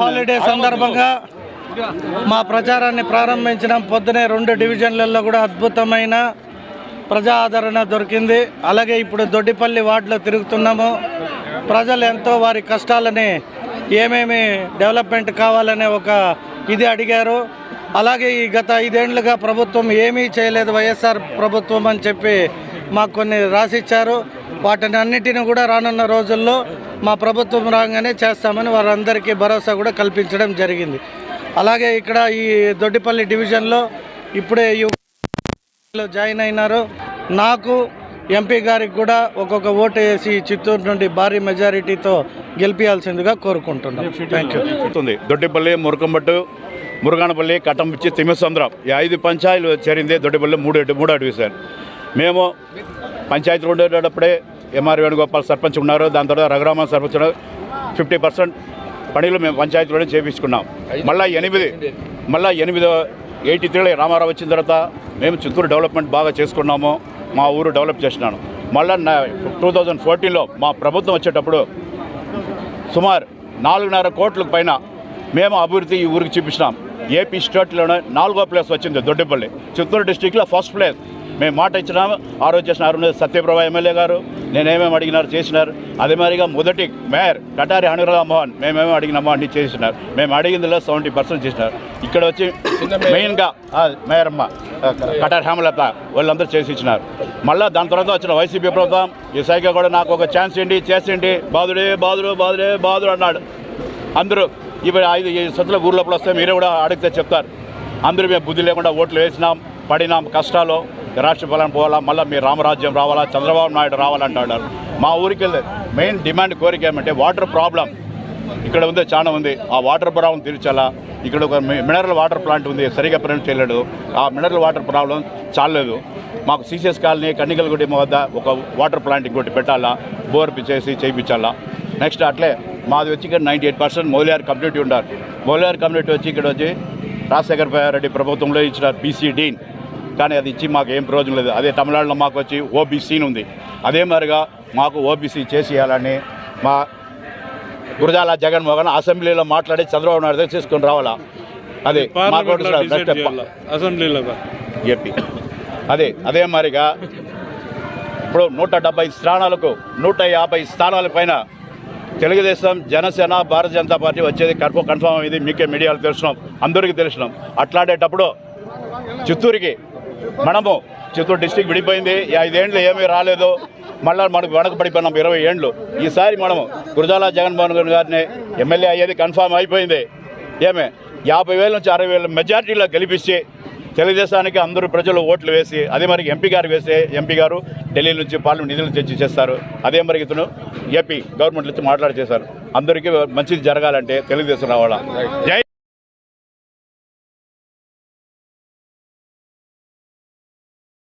Holiday సందర్భంగా మా ప్రచారాన్ని ప్రారంభించడం పొద్దునే 2 డివిజన్లలో కూడా అద్భుతమైన ప్రజా ఆదరణ దొరికింది. అలాగే ఇప్పుడు దొడ్డిపల్లి వార్డులో తిరుగుతున్నాము. ప్రజలు ఎంతో వారి కష్టాలని ఏమేమి డెవలప్మెంట్ కావాలనే ఒక ఇది అడిగారు. అలాగే ఈ గత 5 ఏళ్లుగా ప్రభుత్వం ఏమీ చేయలేదు, వైఎస్ఆర్ ప్రభుత్వం అని చెప్పి మాకు కొన్ని రాసిచ్చారు. వాటిని అన్నిటిని కూడా రానున్న రోజుల్లో మా ప్రభుత్వం రాగానే చేస్తామని వారందరికీ భరోసా కూడా కల్పించడం జరిగింది. అలాగే ఇక్కడ ఈ దొడ్డిపల్లి డివిజన్లో ఇప్పుడే జాయిన్ అయినారు. నాకు ఎంపీ గారికి కూడా ఒక్కొక్క ఓటు వేసి చిత్తూరు నుండి భారీ మెజారిటీతో గెలిపించాల్సిందిగా కోరుకుంటున్నాం. Thank you. దొడ్డిపల్లి, మురకంబట్టు, మురుగానపల్లి, కట్టంపిచ్చి, తిమ్మసంద్రం ఈ 5 పంచాయతీలు చేరింది దొడ్డిపల్లి 3 డివిజన్. మేము పంచాయతీలు ఉండేటప్పుడే ఎంఆర్ వేణుగోపాల్ సర్పంచ్ ఉన్నారు. దాని తర్వాత రఘురామన్ సర్పంచ్ ఉన్నారు. 50% పనులు మేము పంచాయతీలోనే చేయించుకున్నాం. మళ్ళీ 83లో రామారావు వచ్చిన తర్వాత మేము చిత్తూరు డెవలప్మెంట్ బాగా చేసుకున్నాము. మా ఊరు డెవలప్ చేసినాను. మళ్ళీ 2014లో మా ప్రభుత్వం వచ్చేటప్పుడు సుమారు 4.5 కోట్లకు పైన మేము అభివృద్ధి ఈ ఊరికి చూపించినాం. ఏపీ స్టేట్లోనే 4వ ప్లేస్ వచ్చింది దొడ్డిపల్లి. చిత్తూరు డిస్టిక్లో ఫస్ట్ ప్లేస్ మేము మాట ఇచ్చినాము. ఆ రోజు చేసినారు సత్యప్రభ ఎమ్మెల్యే గారు. నేనేమేమి అడిగినారు చేసినారు. అదే మాదిరిగా మొదటి మేయర్ కటారి హనురామోహన్ మేమేమో అడిగినామో అన్ని చేసినారు. మేము అడిగిందిలో 70% చేసినారు. ఇక్కడ వచ్చి మెయిన్గా మేయరమ్మ కటారి హేమలత వాళ్ళందరూ చేసి ఇచ్చినారు. మళ్ళీ దాని తర్వాత వచ్చిన వైసీపీ ప్రభుత్వం ఈ సైకిల్ కూడా నాకు ఒక ఛాన్స్ ఏంటి చేసేయండి, బాదుడు అన్నాడు. అందరూ ఇప్పుడు 5 సతుల ఊర్లోపల వస్తే మీరే కూడా అడిగితే చెప్తారు. అందరూ మేము బుద్ధి లేకుండా ఓట్లు వేసినాం, పడినాం కష్టాలు. రాష్ట్ర పాలన పోవాలా, మళ్ళీ మీరు రామరాజ్యం రావాలా, చంద్రబాబు నాయుడు రావాలంటున్నారు. మా ఊరికి వెళ్ళి మెయిన్ డిమాండ్ కోరిక ఏమంటే వాటర్ ప్రాబ్లం ఇక్కడ ఉంది, చాలా ఉంది. ఆ వాటర్ ప్రాబ్లం తీర్చాలా. ఇక్కడ ఒక మినరల్ వాటర్ ప్లాంట్ ఉంది, సరిగా పని చేయలేడు. ఆ మినరల్ వాటర్ ప్రాబ్లం చాలలేదు. మాకు సిసిఎస్ కాలనీ కన్నికలగుడి వద్ద ఒక వాటర్ ప్లాంట్ ఇంకోటి పెట్టాలా, బోర్ చేయించాలా. నెక్స్ట్ అట్లే మాది వచ్చి ఇక్కడ 98% మౌలియార్ కమ్యూనిటీ ఉన్నారు. మౌలియార్ కమ్యూనిటీ వచ్చి ఇక్కడ వచ్చి రాజశేఖర్ రెడ్డి ప్రభుత్వంలో ఇచ్చినారు బీసీ డీన్. కానీ అది ఇచ్చి మాకు ఏం ప్రయోజనం లేదు. అదే తమిళనాడులో మాకు వచ్చి ఓబీసీని ఉంది. అదే మరిగా మాకు ఓబీసీ చేసేయాలని మా గురజాల జగన్మోహన్ అసెంబ్లీలో మాట్లాడి చంద్రబాబు నాయుడు దగ్గర చేసుకొని రావాలా. అదే మాకు అసెంబ్లీలో ఏపీ అదే మరిగా ఇప్పుడు 170 స్థానాలకు 150 స్థానాల పైన తెలుగుదేశం, జనసేన, భారతీయ జనతా పార్టీ వచ్చేది కన్ఫర్మ్ అయింది. మీకే మీడియాలో తెలిసినాం, అందరికీ తెలిసినాం. అట్లాడేటప్పుడు చిత్తూరుకి చిత్తూరు డిస్టిక్ విడిపోయింది. 5 ఏళ్ళు ఏమీ రాలేదు. మళ్ళీ మనకు వెనకబడిపోయినాం 20 ఏళ్ళు. ఈసారి మనము గురజాల జగన్మోహన్ గారిని ఎమ్మెల్యే అయ్యేది కన్ఫామ్ అయిపోయింది. 50,000 నుంచి 60,000 మెజార్టీలో గెలిపించి తెలుగుదేశానికి అందరూ ప్రజలు ఓట్లు వేసి అదే మరి ఎంపీ గారు వేస్తే ఎంపీ గారు ఢిల్లీ నుంచి పార్లమెంట్ నిధులు తెచ్చి చేస్తారు. అదే మరి ఇతను ఏపీ గవర్నమెంట్ నుంచి మాట్లాడి చేశారు. అందరికీ మంచిది జరగాలంటే తెలుగుదేశం రావాలా. జై